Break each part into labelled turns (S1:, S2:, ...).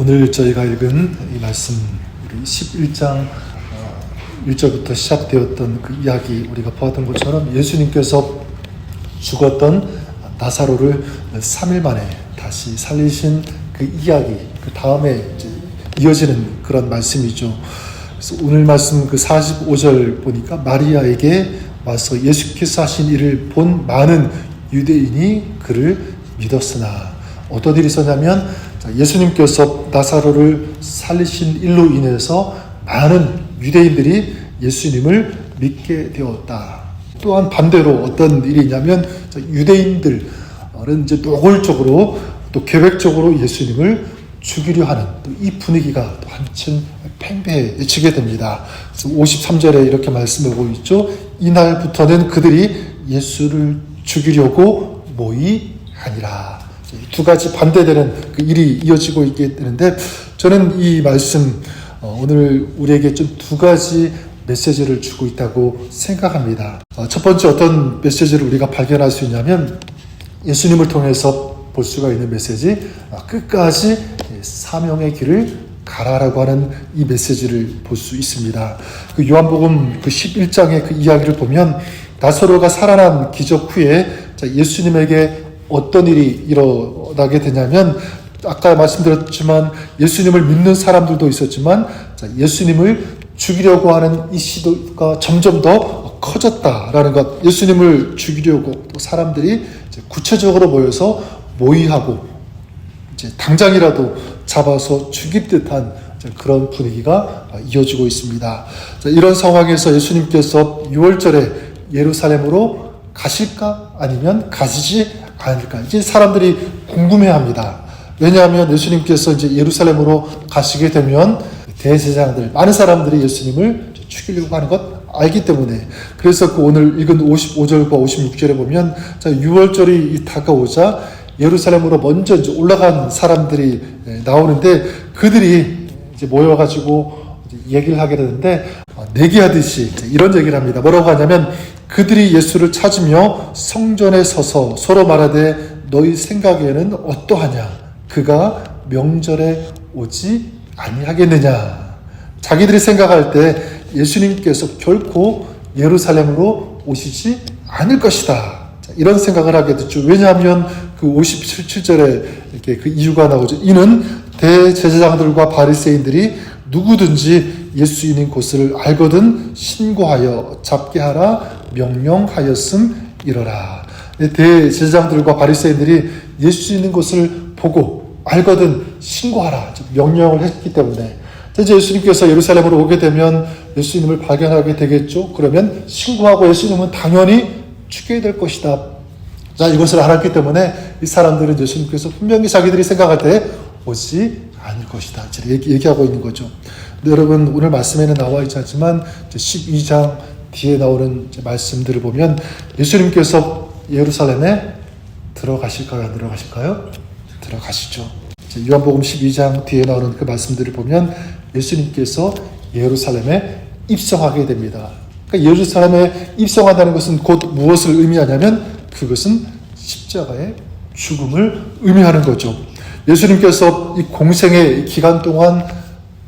S1: 오늘 저희가 읽은 이 말씀, 우리 11장 1절부터 시작되었던 그 이야기, 우리가 보았던 것처럼 예수님께서 죽었던 나사로를 3일 만에 다시 살리신 그 이야기, 그 다음에 이제 이어지는 그런 말씀이죠. 그래서 오늘 말씀 그 45절 보니까 마리아에게 와서 예수께서 하신 일을 본 많은 유대인이 그를 믿었으나, 어떤 일이 있었냐면 예수님께서 나사로를 살리신 일로 인해서 많은 유대인들이 예수님을 믿게 되었다. 또한 반대로 어떤 일이 있냐면 유대인들은 이제 노골적으로 또 계획적으로 예수님을 죽이려 하는 이 분위기가 또 한층 팽배해지게 됩니다. 그래서 53절에 이렇게 말씀하고 있죠. 이날부터는 그들이 예수를 죽이려고 모이하니라. 두 가지 반대되는 그 일이 이어지고 있게 되는데, 저는 이 말씀 오늘 우리에게 좀 두 가지 메시지를 주고 있다고 생각합니다. 첫 번째, 어떤 메시지를 우리가 발견할 수 있냐면 예수님을 통해서 볼 수가 있는 메시지, 끝까지 사명의 길을 가라라고 하는 이 메시지를 볼 수 있습니다. 그 요한복음 그 11장의 그 이야기를 보면 나사로가 살아난 기적 후에 예수님에게 어떤 일이 일어나게 되냐면, 아까 말씀드렸지만 예수님을 믿는 사람들도 있었지만 예수님을 죽이려고 하는 이 시도가 점점 더 커졌다라는 것. 예수님을 죽이려고 또 사람들이 이제 구체적으로 모여서 모의하고 이제 당장이라도 잡아서 죽일 듯한 그런 분위기가 이어지고 있습니다. 이런 상황에서 예수님께서 6월절에 예루살렘으로 가실까 아니면 가시지 않을까, 이제 사람들이 궁금해합니다. 왜냐하면 예수님께서 이제 예루살렘으로 가시게 되면 대제사장들, 많은 사람들이 예수님을 죽이려고 하는 것 알기 때문에. 그래서 그 오늘 읽은 55절과 56절에 보면 6월절이 다가오자 예루살렘으로 먼저 이제 올라간 사람들이 나오는데, 그들이 이제 모여가지고 얘기를 하게 되는데 내기하듯이 이런 얘기를 합니다. 뭐라고 하냐면, 그들이 예수를 찾으며 성전에 서서 서로 말하되 너희 생각에는 어떠하냐? 그가 명절에 오지 아니하겠느냐? 자기들이 생각할 때 예수님께서 결코 예루살렘으로 오시지 않을 것이다. 이런 생각을 하게 됐죠. 왜냐하면 그 57절에 이렇게 그 이유가 나오죠. 이는 대제사장들과 바리새인들이 누구든지 예수인인 곳을 알거든 신고하여 잡게 하라 명령하였음이러라. 대제사장들과 바리새인들이 예수 있는 곳을 보고 알거든 신고하라 명령을 했기 때문에, 이제 예수님께서 예루살렘으로 오게 되면 예수님을 발견하게 되겠죠. 그러면 신고하고 예수님은 당연히 죽게 될 것이다. 자, 이것을 알았기 때문에 이 사람들은 예수님께서 분명히 자기들이 생각할 때 오지 않을 것이다 얘기하고 있는 거죠. 근데 여러분, 오늘 말씀에는 나와 있지 않지만 12장 뒤에 나오는 말씀들을 보면 예수님께서 예루살렘에 들어가실까요? 안 들어가실까요? 들어가시죠. 요한복음 12장 뒤에 나오는 그 말씀들을 보면 예수님께서 예루살렘에 입성하게 됩니다. 그러니까 예루살렘에 입성한다는 것은 곧 무엇을 의미하냐면, 그것은 십자가의 죽음을 의미하는 거죠. 예수님께서 이 공생의 기간 동안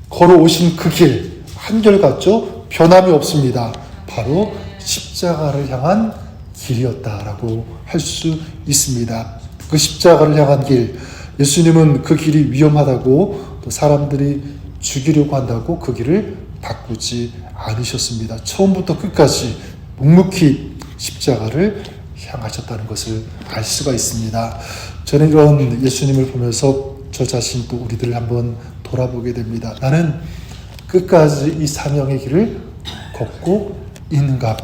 S1: 걸어오신 그 길 한결같죠? 변함이 없습니다. 바로 십자가를 향한 길이었다라고 할 수 있습니다. 그 십자가를 향한 길, 예수님은 그 길이 위험하다고 또 사람들이 죽이려고 한다고 그 길을 바꾸지 않으셨습니다. 처음부터 끝까지 묵묵히 십자가를 향하셨다는 것을 알 수가 있습니다. 저는 이런 예수님을 보면서 저 자신 또 우리들을 한번 돌아보게 됩니다. 나는 끝까지 이 사명의 길을 걷고 있는가?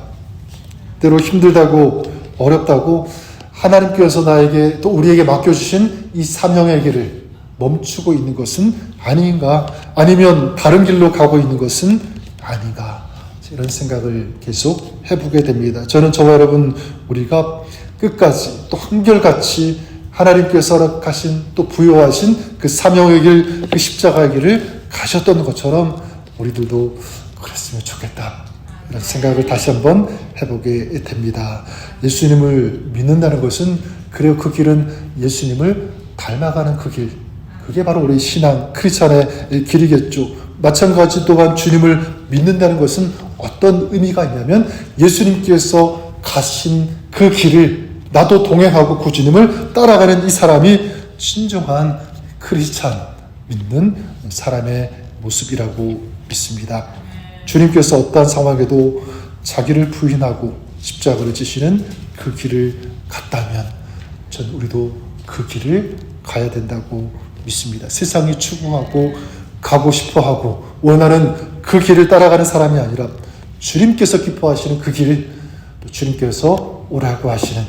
S1: 때로 힘들다고 어렵다고 하나님께서 나에게 또 우리에게 맡겨주신 이 사명의 길을 멈추고 있는 것은 아닌가? 아니면 다른 길로 가고 있는 것은 아닌가? 이런 생각을 계속 해보게 됩니다. 저는 저와 여러분, 우리가 끝까지 또 한결같이 하나님께서 허락하신 또 부여하신 그 사명의 길, 그 십자가의 길을 가셨던 것처럼 우리들도 그랬으면 좋겠다. 이런 생각을 다시 한번 해보게 됩니다. 예수님을 믿는다는 것은, 그래요, 그 길은 예수님을 닮아가는 그 길, 그게 바로 우리 신앙 크리스찬의 길이겠죠. 마찬가지 또한 주님을 믿는다는 것은 어떤 의미가 있냐면 예수님께서 가신 그 길을 나도 동행하고 그 주님을 따라가는 이 사람이 진정한 크리스찬 믿는 사람의 모습이라고 믿습니다. 주님께서 어떠한 상황에도 자기를 부인하고 십자가를 지시는 그 길을 갔다면 전 우리도 그 길을 가야 된다고 믿습니다. 세상이 추구하고 가고 싶어하고 원하는 그 길을 따라가는 사람이 아니라 주님께서 기뻐하시는 그 길, 또 주님께서 오라고 하시는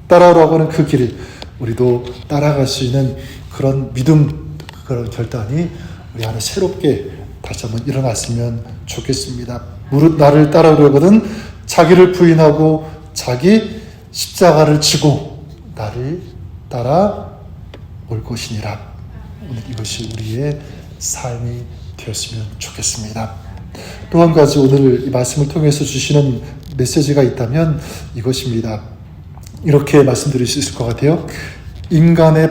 S1: 따라오라고 하는 그 길을 우리도 따라갈 수 있는 그런 믿음, 그런 결단이 우리 안에 새롭게 다시 한번 일어났으면 좋겠습니다. 무릇 나를 따라오려거든 자기를 부인하고 자기 십자가를 지고 나를 따라 올 것이니라. 오늘 이것이 우리의 삶이 되었으면 좋겠습니다. 또 한 가지 오늘 이 말씀을 통해서 주시는 메시지가 있다면 이것입니다. 이렇게 말씀드릴 수 있을 것 같아요. 인간의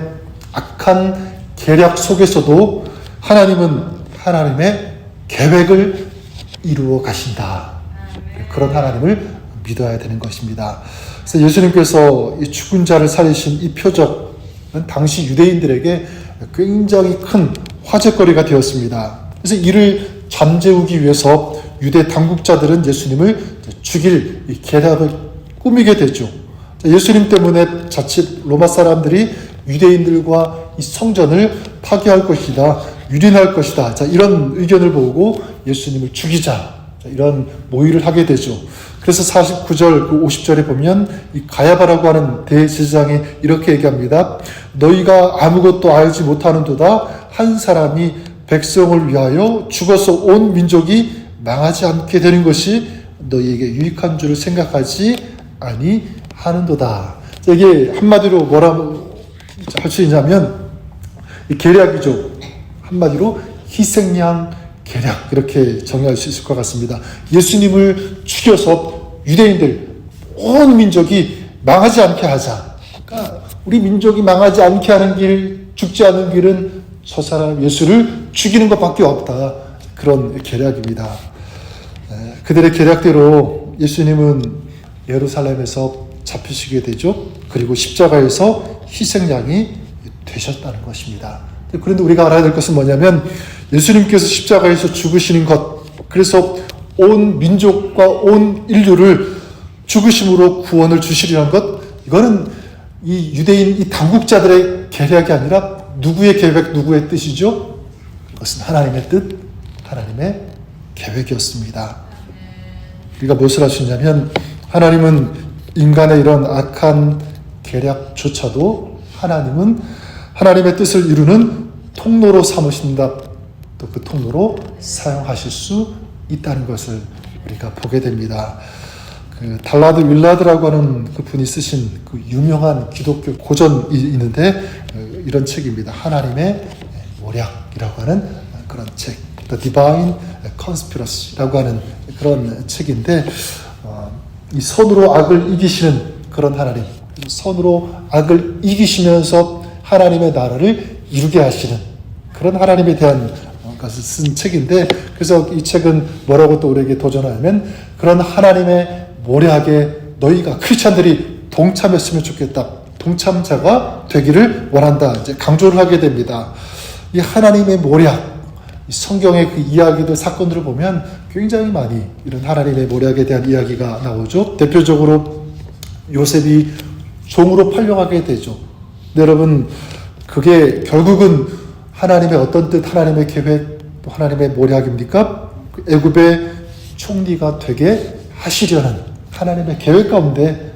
S1: 악한 계략 속에서도 하나님은 하나님의 계획을 이루어 가신다. 그런 하나님을 믿어야 되는 것입니다. 그래서 예수님께서 이 죽은 자를 살리신 이 표적은 당시 유대인들에게 굉장히 큰 화제거리가 되었습니다. 그래서 이를 잠재우기 위해서 유대 당국자들은 예수님을 죽일 이 계략을 꾸미게 되죠. 예수님 때문에 자칫 로마 사람들이 유대인들과 이 성전을 파괴할 것이다, 유린할 것이다. 자, 이런 의견을 보고 예수님을 죽이자. 자, 이런 모의를 하게 되죠. 그래서 49절, 50절에 보면 이 가야바라고 하는 대제사장이 이렇게 얘기합니다. 너희가 아무것도 알지 못하는도다. 한 사람이 백성을 위하여 죽어서 온 민족이 망하지 않게 되는 것이 너희에게 유익한 줄을 생각하지 아니하는도다. 이게 한마디로 뭐라고 할 수 있냐면 이 계략이죠. 한마디로 희생양 계략, 이렇게 정의할 수 있을 것 같습니다. 예수님을 죽여서 유대인들 온 민족이 망하지 않게 하자. 그러니까 우리 민족이 망하지 않게 하는 길, 죽지 않는 길은 저 사람 예수를 죽이는 것밖에 없다. 그런 계략입니다. 그들의 계략대로 예수님은 예루살렘에서 잡히시게 되죠. 그리고 십자가에서 희생양이 되셨다는 것입니다. 그런데 우리가 알아야 될 것은 뭐냐면 예수님께서 십자가에서 죽으시는 것, 그래서 온 민족과 온 인류를 죽으심으로 구원을 주시리라는 것, 이거는 이 유대인 이 당국자들의 계략이 아니라 누구의 계획, 누구의 뜻이죠? 그것은 하나님의 뜻, 하나님의 계획이었습니다. 우리가 무엇을 할 수 있냐면 하나님은 인간의 이런 악한 계략조차도 하나님은 하나님의 뜻을 이루는 통로로 삼으신다. 또 그 통로로 사용하실 수 있다는 것을 우리가 보게 됩니다. 그 달라드 윌라드라고 하는 그 분이 쓰신 그 유명한 기독교 고전이 있는데 이런 책입니다. 하나님의 모략이라고 하는 그런 책, The Divine Conspiracy라고 하는 그런 책인데 이 선으로 악을 이기시는 그런 하나님, 선으로 악을 이기시면서 하나님의 나라를 이루게 하시는 그런 하나님에 대한 것을 쓴 책인데, 그래서 이 책은 뭐라고 또 우리에게 도전하냐면 그런 하나님의 모략에 너희가 크리스찬들이 동참했으면 좋겠다. 동참자가 되기를 원한다. 이제 강조를 하게 됩니다. 이 하나님의 모략, 이 성경의 그 이야기들, 사건들을 보면 굉장히 많이 이런 하나님의 모략에 대한 이야기가 나오죠. 대표적으로 요셉이 종으로 팔려가게 되죠. 여러분, 그게 결국은 하나님의 어떤 뜻, 하나님의 계획, 또 하나님의 모략입니까? 애굽의 총리가 되게 하시려는 하나님의 계획 가운데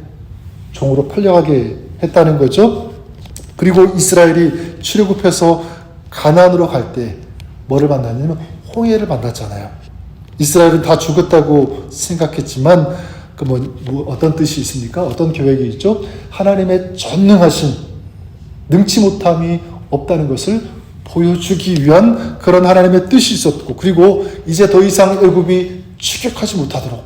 S1: 종으로 팔려가게 했다는 거죠. 그리고 이스라엘이 출애굽해서 가나안으로 갈 때 뭐를 만났냐면 홍해를 만났잖아요. 이스라엘은 다 죽었다고 생각했지만 그 어떤 뜻이 있습니까? 어떤 계획이 있죠? 하나님의 전능하신 능치 못함이 없다는 것을 보여주기 위한 그런 하나님의 뜻이 있었고, 그리고 이제 더 이상 애굽이 추격하지 못하도록,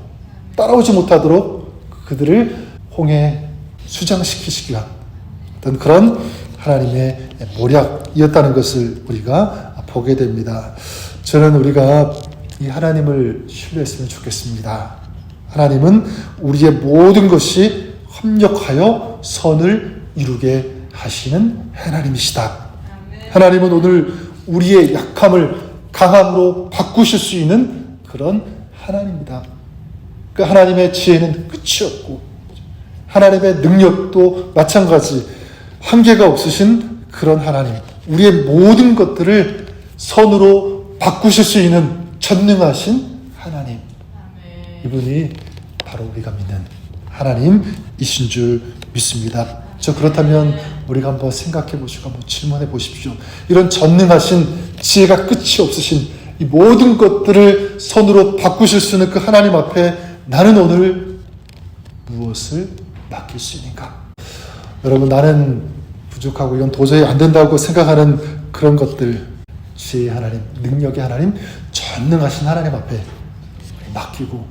S1: 따라오지 못하도록 그들을 홍해에 수장시키시기 위한 어떤 그런 하나님의 모략이었다는 것을 우리가 보게 됩니다. 저는 우리가 이 하나님을 신뢰했으면 좋겠습니다. 하나님은 우리의 모든 것이 협력하여 선을 이루게 하시는 하나님이시다. 하나님은 오늘 우리의 약함을 강함으로 바꾸실 수 있는 그런 하나님입니다. 그 하나님의 지혜는 끝이 없고 하나님의 능력도 마찬가지 한계가 없으신 그런 하나님, 우리의 모든 것들을 선으로 바꾸실 수 있는 전능하신 하나님, 이분이 바로 우리가 믿는 하나님이신 줄 믿습니다. 그렇다면 우리가 한번 생각해 보시고 한번 질문해 보십시오. 이런 전능하신 지혜가 끝이 없으신 이 모든 것들을 선으로 바꾸실 수 있는 그 하나님 앞에 나는 오늘 무엇을 맡길 수 있는가? 여러분, 나는 부족하고 이건 도저히 안 된다고 생각하는 그런 것들, 지혜의 하나님, 능력의 하나님, 전능하신 하나님 앞에 맡기고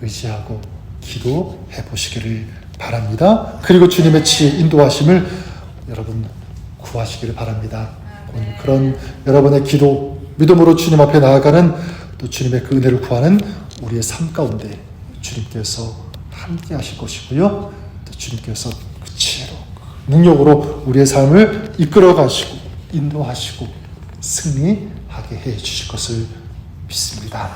S1: 의지하고 기도해 보시기를 바랍니다. 그리고 주님의 지혜, 인도하심을 여러분 구하시기를 바랍니다. 오늘 그런 여러분의 기도, 믿음으로 주님 앞에 나아가는 또 주님의 그 은혜를 구하는 우리의 삶 가운데 주님께서 함께 하실 것이고요. 또 주님께서 그 지혜로, 능력으로 우리의 삶을 이끌어 가시고 인도하시고 승리하게 해 주실 것을 믿습니다.